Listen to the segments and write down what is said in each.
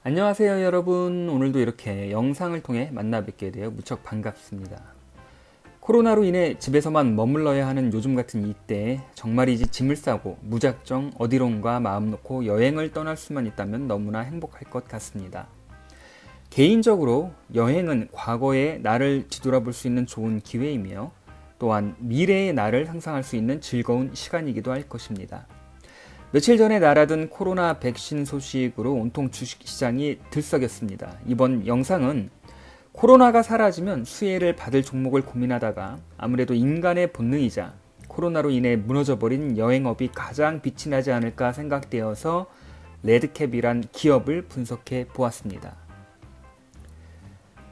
안녕하세요 여러분. 오늘도 이렇게 영상을 통해 만나 뵙게 되어 무척 반갑습니다. 코로나로 인해 집에서만 머물러야 하는 요즘 같은 이때에 정말이지 짐을 싸고 무작정 어디론가 마음 놓고 여행을 떠날 수만 있다면 너무나 행복할 것 같습니다. 개인적으로 여행은 과거의 나를 뒤돌아볼 수 있는 좋은 기회이며 또한 미래의 나를 상상할 수 있는 즐거운 시간이기도 할 것입니다. 며칠 전에 날아든 코로나 백신 소식으로 온통 주식시장이 들썩였습니다. 이번 영상은 코로나가 사라지면 수혜를 받을 종목을 고민하다가 아무래도 인간의 본능이자 코로나로 인해 무너져버린 여행업이 가장 빛이 나지 않을까 생각되어서 레드캡이란 기업을 분석해 보았습니다.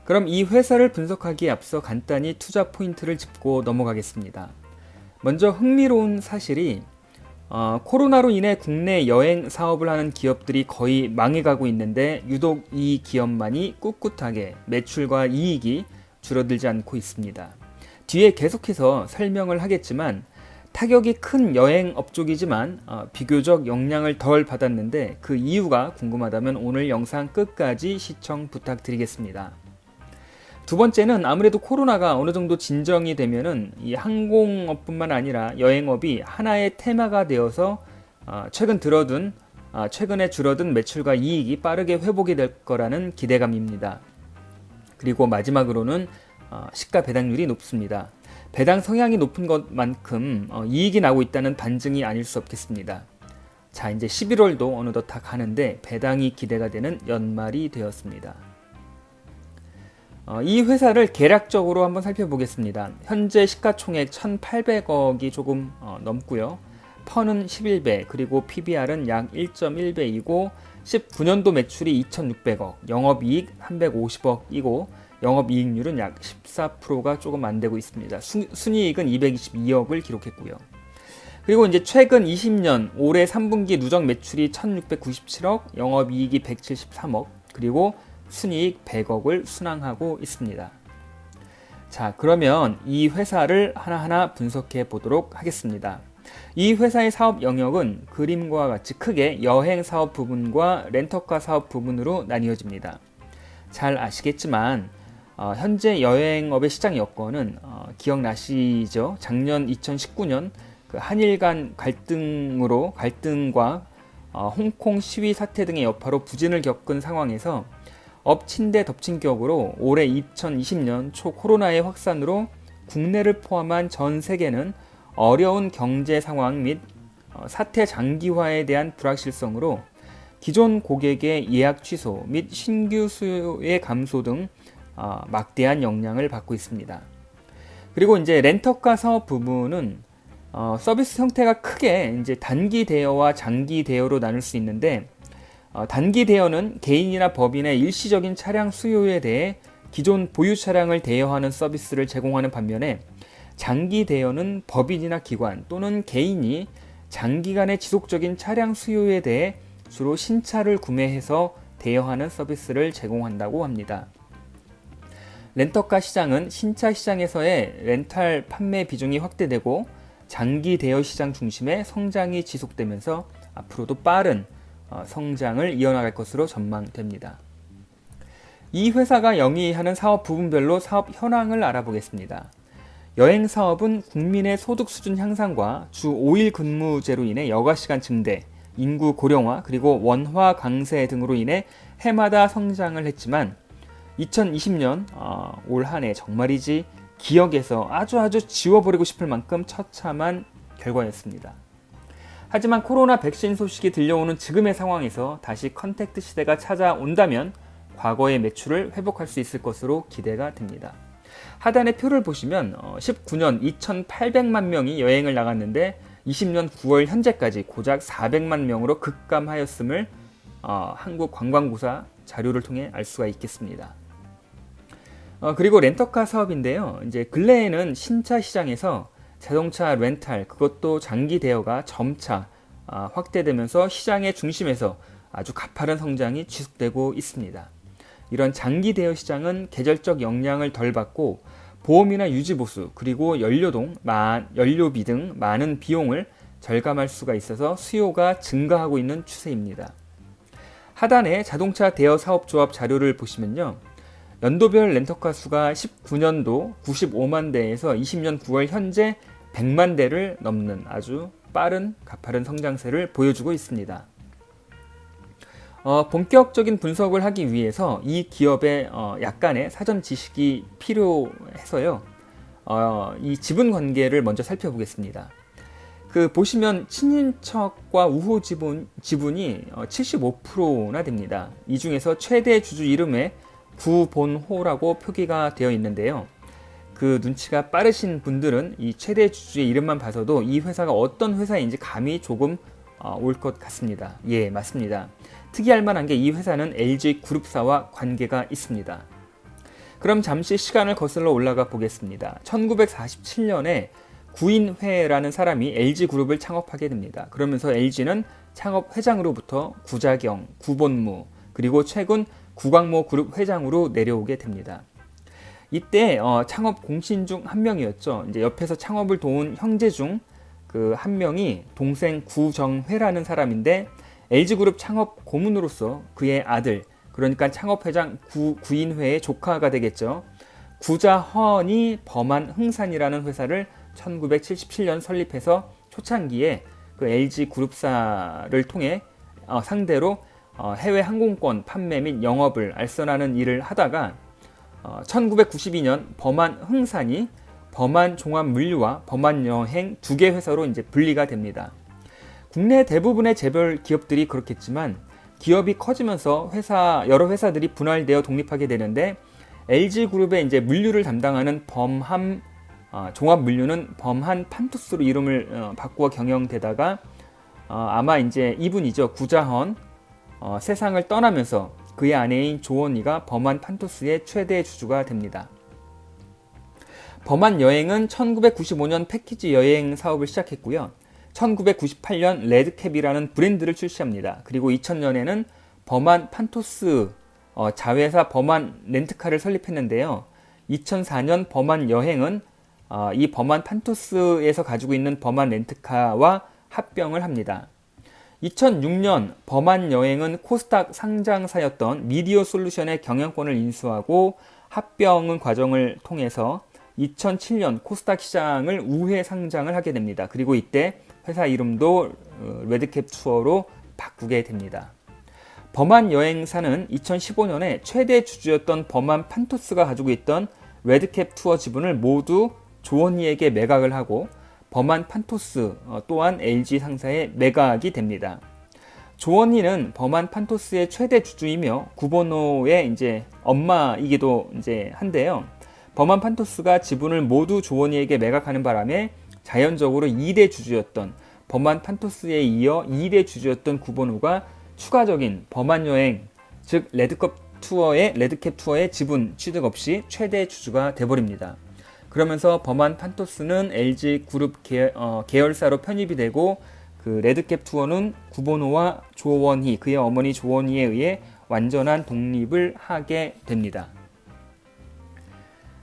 그럼 이 회사를 분석하기에 앞서 간단히 투자 포인트를 짚고 넘어가겠습니다. 먼저 흥미로운 사실이 코로나로 인해 국내 여행 사업을 하는 기업들이 거의 망해가고 있는데 유독 이 기업만이 꿋꿋하게 매출과 이익이 줄어들지 않고 있습니다. 뒤에 계속해서 설명을 하겠지만 타격이 큰 여행 업종이지만 비교적 영향을 덜 받았는데 그 이유가 궁금하다면 오늘 영상 끝까지 시청 부탁드리겠습니다. 두 번째는 아무래도 코로나가 어느 정도 진정이 되면은 이 항공업뿐만 아니라 여행업이 하나의 테마가 되어서 최근에 줄어든 매출과 이익이 빠르게 회복이 될 거라는 기대감입니다. 그리고 마지막으로는 시가 배당률이 높습니다. 배당 성향이 높은 것만큼 이익이 나고 있다는 반증이 아닐 수 없겠습니다. 자, 이제 11월도 어느덧 다 가는데 배당이 기대가 되는 연말이 되었습니다. 이 회사를 개략적으로 한번 살펴보겠습니다. 현재 시가총액 1,800억이 조금 넘고요. 펀은 11배, 그리고 PBR은 약 1.1배이고 19년도 매출이 2,600억, 영업이익 350억이고 영업이익률은 약 14%가 조금 안 되고 있습니다. 순이익은 222억을 기록했고요. 그리고 이제 최근 20년 올해 3분기 누적 매출이 1,697억, 영업이익이 173억, 그리고 순이익 100억을 순항하고 있습니다. 자, 그러면 이 회사를 하나하나 분석해 보도록 하겠습니다. 이 회사의 사업 영역은 그림과 같이 크게 여행 사업 부분과 렌터카 사업 부분으로 나뉘어집니다. 잘 아시겠지만 현재 여행업의 시장 여건은 기억나시죠? 작년 2019년 그 한일 간 갈등과 홍콩 시위 사태 등의 여파로 부진을 겪은 상황에서 엎친 데 덮친 격으로 올해 2020년 초 코로나의 확산으로 국내를 포함한 전 세계는 어려운 경제 상황 및 사태 장기화에 대한 불확실성으로 기존 고객의 예약 취소 및 신규 수요의 감소 등 막대한 영향을 받고 있습니다. 그리고 이제 렌터카 사업 부분은 서비스 형태가 크게 이제 단기 대여와 장기 대여로 나눌 수 있는데 단기 대여는 개인이나 법인의 일시적인 차량 수요에 대해 기존 보유 차량을 대여하는 서비스를 제공하는 반면에 장기 대여는 법인이나 기관 또는 개인이 장기간의 지속적인 차량 수요에 대해 주로 신차를 구매해서 대여하는 서비스를 제공한다고 합니다. 렌터카 시장은 신차 시장에서의 렌탈 판매 비중이 확대되고 장기 대여 시장 중심의 성장이 지속되면서 앞으로도 빠른 성장을 이어나갈 것으로 전망됩니다. 이 회사가 영위하는 사업 부분별로 사업 현황을 알아보겠습니다. 여행 사업은 국민의 소득 수준 향상과 주 5일 근무제로 인해 여가시간 증대, 인구 고령화, 그리고 원화 강세 등으로 인해 해마다 성장을 했지만 2020년 올 한 해 정말이지 기억에서 아주 지워버리고 싶을 만큼 처참한 결과였습니다. 하지만 코로나 백신 소식이 들려오는 지금의 상황에서 다시 컨택트 시대가 찾아온다면 과거의 매출을 회복할 수 있을 것으로 기대가 됩니다. 하단의 표를 보시면 19년 2,800만 명이 여행을 나갔는데 20년 9월 현재까지 고작 400만 명으로 급감하였음을 한국관광부사 자료를 통해 알 수가 있겠습니다. 그리고 렌터카 사업인데요. 이제 근래에는 신차 시장에서 자동차 렌탈, 그것도 장기 대여가 점차 확대되면서 시장의 중심에서 아주 가파른 성장이 지속되고 있습니다. 이런 장기 대여 시장은 계절적 영향을 덜 받고 보험이나 유지보수, 그리고 연료비 등 많은 비용을 절감할 수가 있어서 수요가 증가하고 있는 추세입니다. 하단에 자동차 대여 사업조합 자료를 보시면요. 연도별 렌터카 수가 19년도 95만 대에서 20년 9월 현재 100만 대를 넘는 아주 빠른 가파른 성장세를 보여주고 있습니다. 본격적인 분석을 하기 위해서 이 기업의 약간의 사전 지식이 필요해서요. 이 지분 관계를 먼저 살펴보겠습니다. 보시면 친인척과 우호 지분이 75%나 됩니다. 이 중에서 최대 주주 이름에 구본호라고 표기가 되어 있는데요. 눈치가 빠르신 분들은 이 최대 주주의 이름만 봐서도 이 회사가 어떤 회사인지 감이 조금 올 것 같습니다. 예, 맞습니다. 특이할 만한 게 이 회사는 LG그룹사와 관계가 있습니다. 그럼 잠시 시간을 거슬러 올라가 보겠습니다. 1947년에 구인회라는 사람이 LG그룹을 창업하게 됩니다. 그러면서 LG는 창업 회장으로부터 구자경, 구본무, 그리고 최근 구광모 그룹 회장으로 내려오게 됩니다. 이때 창업 공신 중 한 명이었죠. 이제 옆에서 창업을 도운 형제 중 한 명이 동생 구정회라는 사람인데 LG그룹 창업 고문으로서 그의 아들, 그러니까 창업회장 구인회의 조카가 되겠죠. 구자헌이 범한흥산이라는 회사를 1977년 설립해서 초창기에 LG그룹사를 통해 상대로 해외 항공권 판매 및 영업을 알선하는 일을 하다가 1992년 범한흥산이 범한종합물류와 범한여행 두 개 회사로 이제 분리가 됩니다. 국내 대부분의 재벌 기업들이 그렇겠지만 기업이 커지면서 여러 회사들이 분할되어 독립하게 되는데 LG그룹의 이제 물류를 담당하는 범한 종합물류는 범한 판토스로 이름을 바꾸어 경영되다가 아마 이제 이분이죠. 구자헌 세상을 떠나면서 그의 아내인 조원희가 범한 판토스의 최대 주주가 됩니다. 범한 여행은 1995년 패키지 여행 사업을 시작했고요. 1998년 레드캡이라는 브랜드를 출시합니다. 그리고 2000년에는 범한 판토스 자회사 범한 렌트카를 설립했는데요. 2004년 범한 여행은 이 범한 판토스에서 가지고 있는 범한 렌트카와 합병을 합니다. 2006년 범한 여행은 코스닥 상장사였던 미디어 솔루션의 경영권을 인수하고 합병 과정을 통해서 2007년 코스닥 시장을 우회 상장을 하게 됩니다. 그리고 이때 회사 이름도 레드캡 투어로 바꾸게 됩니다. 범한 여행사는 2015년에 최대 주주였던 범한 판토스가 가지고 있던 레드캡 투어 지분을 모두 조원희에게 매각을 하고 범한 판토스 또한 LG 상사에 매각이 됩니다. 조원희는 범한 판토스의 최대 주주이며 구본호의 이제 엄마이기도 이제 한데요. 범한 판토스가 지분을 모두 조원희에게 매각하는 바람에 자연적으로 2대 주주였던 범한 판토스에 이어 2대 주주였던 구본호가 추가적인 범한 여행, 즉 레드캡 투어의 지분 취득 없이 최대 주주가 돼버립니다. 그러면서 범한 판토스는 LG그룹 계열사로 편입이 되고 레드캡 투어는 구본호와 조원희, 그의 어머니 조원희에 의해 완전한 독립을 하게 됩니다.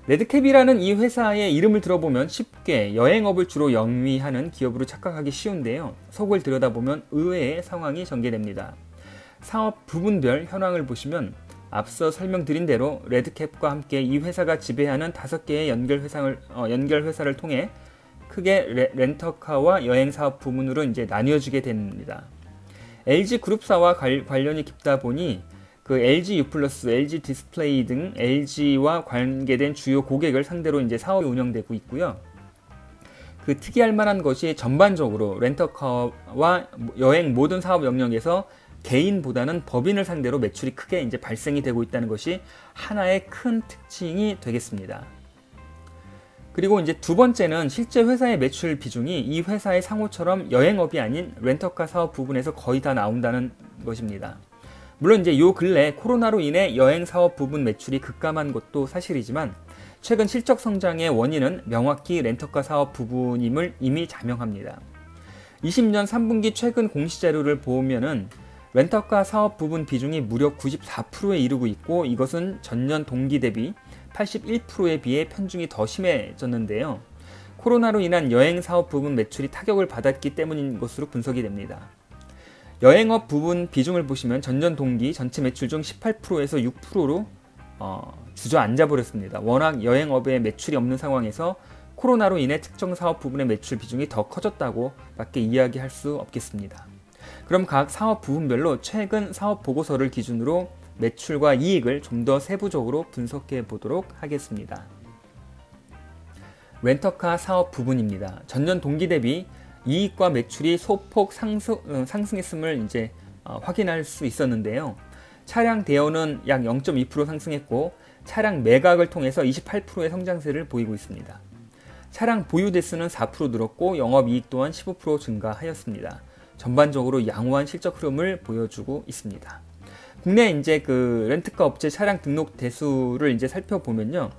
레드캡이라는 이 회사의 이름을 들어보면 쉽게 여행업을 주로 영위하는 기업으로 착각하기 쉬운데요. 속을 들여다보면 의외의 상황이 전개됩니다. 사업 부분별 현황을 보시면 앞서 설명드린 대로 레드캡과 함께 이 회사가 지배하는 5개의 연결 회사를 통해 크게 렌터카와 여행 사업 부문으로 이제 나뉘어지게 됩니다. LG 그룹사와 관련이 깊다 보니 LG U+, LG 디스플레이 등 LG와 관계된 주요 고객을 상대로 이제 사업이 운영되고 있고요. 특이할 만한 것이 전반적으로 렌터카와 여행 모든 사업 영역에서 개인보다는 법인을 상대로 매출이 크게 이제 발생이 되고 있다는 것이 하나의 큰 특징이 되겠습니다. 그리고 이제 두 번째는 실제 회사의 매출 비중이 이 회사의 상호처럼 여행업이 아닌 렌터카 사업 부분에서 거의 다 나온다는 것입니다. 물론 이제 요 근래 코로나로 인해 여행 사업 부분 매출이 급감한 것도 사실이지만 최근 실적 성장의 원인은 명확히 렌터카 사업 부분임을 이미 자명합니다. 20년 3분기 최근 공시자료를 보면은 렌터카 사업 부분 비중이 무려 94%에 이르고 있고 이것은 전년 동기 대비 81%에 비해 편중이 더 심해졌는데요. 코로나로 인한 여행 사업 부분 매출이 타격을 받았기 때문인 것으로 분석이 됩니다. 여행업 부분 비중을 보시면 전년 동기 전체 매출 중 18%에서 6%로 주저앉아 버렸습니다. 워낙 여행업에 매출이 없는 상황에서 코로나로 인해 특정 사업 부분의 매출 비중이 더 커졌다고 밖에 이야기할 수 없겠습니다. 그럼 각 사업 부분별로 최근 사업 보고서를 기준으로 매출과 이익을 좀 더 세부적으로 분석해 보도록 하겠습니다. 렌터카 사업 부분입니다. 전년 동기 대비 이익과 매출이 소폭 상승했음을 이제 확인할 수 있었는데요. 차량 대여는 약 0.2% 상승했고 차량 매각을 통해서 28%의 성장세를 보이고 있습니다. 차량 보유 대수는 4% 늘었고 영업이익 또한 15% 증가하였습니다. 전반적으로 양호한 실적 흐름을 보여주고 있습니다. 국내 이제 그 렌트카 업체 차량 등록 대수를 이제 살펴보면요.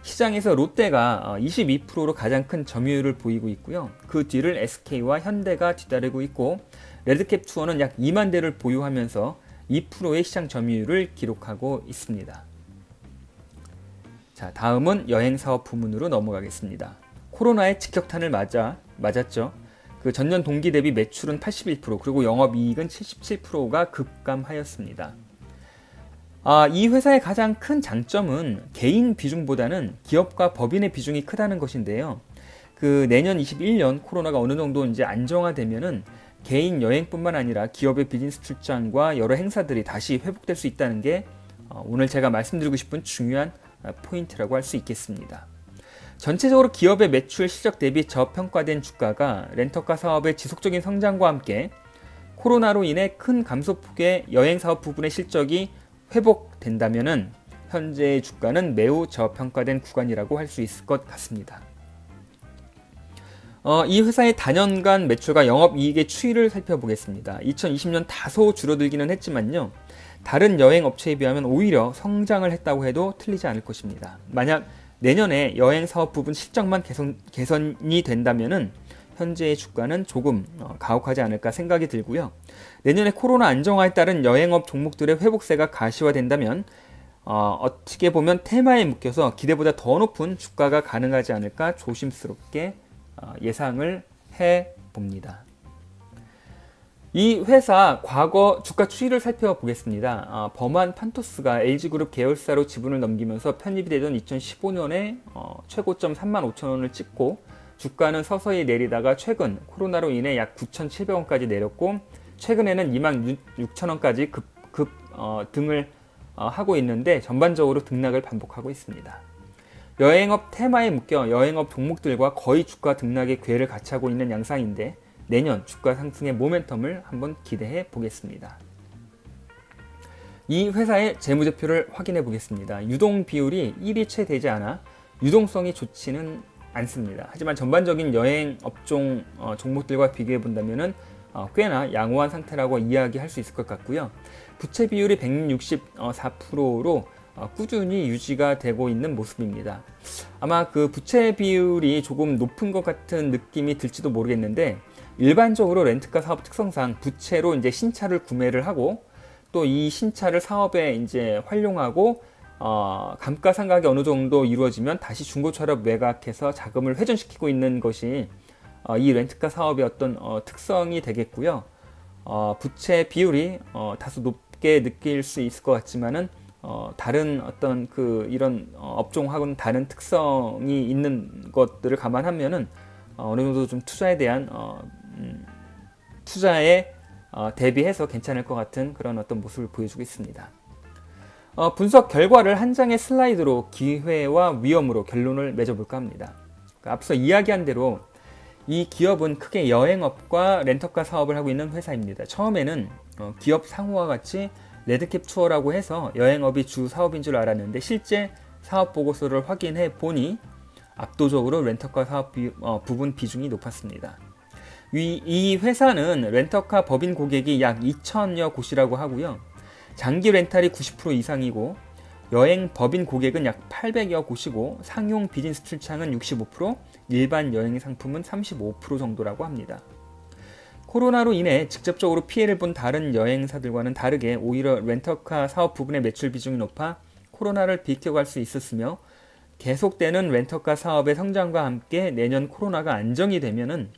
시장에서 롯데가 22%로 가장 큰 점유율을 보이고 있고요. 그 뒤를 SK와 현대가 뒤따르고 있고 레드캡 투어는 약 2만 대를 보유하면서 2%의 시장 점유율을 기록하고 있습니다. 자, 다음은 여행사업 부문으로 넘어가겠습니다. 코로나의 직격탄을 맞았죠. 그 전년 동기 대비 매출은 81% 그리고 영업이익은 77%가 급감하였습니다. 이 회사의 가장 큰 장점은 개인 비중보다는 기업과 법인의 비중이 크다는 것인데요. 그 내년 21년 코로나가 어느 정도 이제 안정화되면은 개인 여행뿐만 아니라 기업의 비즈니스 출장과 여러 행사들이 다시 회복될 수 있다는 게 오늘 제가 말씀드리고 싶은 중요한 포인트라고 할 수 있겠습니다. 전체적으로 기업의 매출 실적 대비 저평가된 주가가 렌터카 사업의 지속적인 성장과 함께 코로나로 인해 큰 감소폭의 여행사업 부분의 실적이 회복된다면은 현재의 주가는 매우 저평가된 구간이라고 할 수 있을 것 같습니다. 이 회사의 단연간 매출과 영업이익의 추이를 살펴보겠습니다. 2020년 다소 줄어들기는 했지만요. 다른 여행업체에 비하면 오히려 성장을 했다고 해도 틀리지 않을 것입니다. 만약 내년에 여행사업 부분 실적만 개선이 된다면은 현재의 주가는 조금 가혹하지 않을까 생각이 들고요. 내년에 코로나 안정화에 따른 여행업 종목들의 회복세가 가시화된다면 어떻게 보면 테마에 묶여서 기대보다 더 높은 주가가 가능하지 않을까 조심스럽게 예상을 해봅니다. 이 회사 과거 주가 추이를 살펴보겠습니다. 범한 판토스가 LG그룹 계열사로 지분을 넘기면서 편입이 되던 2015년에 최고점 35,000원을 찍고 주가는 서서히 내리다가 최근 코로나로 인해 약 9,700원까지 내렸고 최근에는 26,000원까지 등을 하고 있는데 전반적으로 등락을 반복하고 있습니다. 여행업 테마에 묶여 여행업 종목들과 거의 주가 등락의 궤를 같이 하고 있는 양상인데 내년 주가 상승의 모멘텀을 한번 기대해 보겠습니다. 이 회사의 재무제표를 확인해 보겠습니다. 유동 비율이 1이 채 되지 않아 유동성이 좋지는 않습니다. 하지만 전반적인 여행 업종 종목들과 비교해 본다면은 꽤나 양호한 상태라고 이야기할 수 있을 것 같고요. 부채 비율이 164%로 꾸준히 유지가 되고 있는 모습입니다. 아마 그 부채 비율이 조금 높은 것 같은 느낌이 들지도 모르겠는데 일반적으로 렌트카 사업 특성상 부채로 이제 신차를 구매를 하고 또 이 신차를 사업에 이제 활용하고 감가상각이 어느 정도 이루어지면 다시 중고차로 매각해서 자금을 회전시키고 있는 것이 이 렌트카 사업의 어떤 특성이 되겠고요. 부채 비율이 다소 높게 느낄 수 있을 것 같지만은 다른 어떤 이런 업종하고는 다른 특성이 있는 것들을 감안하면은 어느 정도 좀 투자에 대한 투자에 대비해서 괜찮을 것 같은 그런 어떤 모습을 보여주고 있습니다. 분석 결과를 한 장의 슬라이드로 기회와 위험으로 결론을 맺어볼까 합니다. 앞서 이야기한 대로 이 기업은 크게 여행업과 렌터카 사업을 하고 있는 회사입니다. 처음에는 기업 상호와 같이 레드캡 투어라고 해서 여행업이 주 사업인 줄 알았는데 실제 사업 보고서를 확인해 보니 압도적으로 렌터카 사업 부분 비중이 높았습니다. 이 회사는 렌터카 법인 고객이 약 2천여 곳이라고 하고요. 장기 렌탈이 90% 이상이고 여행 법인 고객은 약 800여 곳이고 상용 비즈니스 출장은 65%, 일반 여행 상품은 35% 정도라고 합니다. 코로나로 인해 직접적으로 피해를 본 다른 여행사들과는 다르게 오히려 렌터카 사업 부분의 매출 비중이 높아 코로나를 비껴갈 수 있었으며 계속되는 렌터카 사업의 성장과 함께 내년 코로나가 안정이 되면은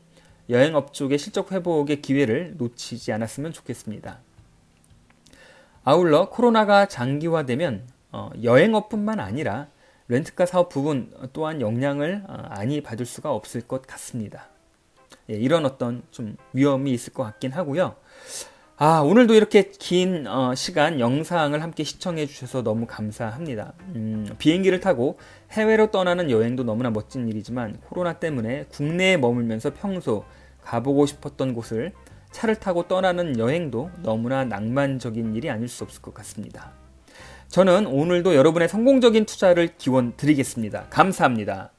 여행업 쪽의 실적 회복의 기회를 놓치지 않았으면 좋겠습니다. 아울러 코로나가 장기화되면 여행업뿐만 아니라 렌트카 사업 부분 또한 영향을 안이 받을 수가 없을 것 같습니다. 예, 이런 어떤 좀 위험이 있을 것 같긴 하고요. 오늘도 이렇게 긴 시간 영상을 함께 시청해 주셔서 너무 감사합니다. 비행기를 타고 해외로 떠나는 여행도 너무나 멋진 일이지만 코로나 때문에 국내에 머물면서 평소 가보고 싶었던 곳을 차를 타고 떠나는 여행도 너무나 낭만적인 일이 아닐 수 없을 것 같습니다. 저는 오늘도 여러분의 성공적인 투자를 기원 드리겠습니다. 감사합니다.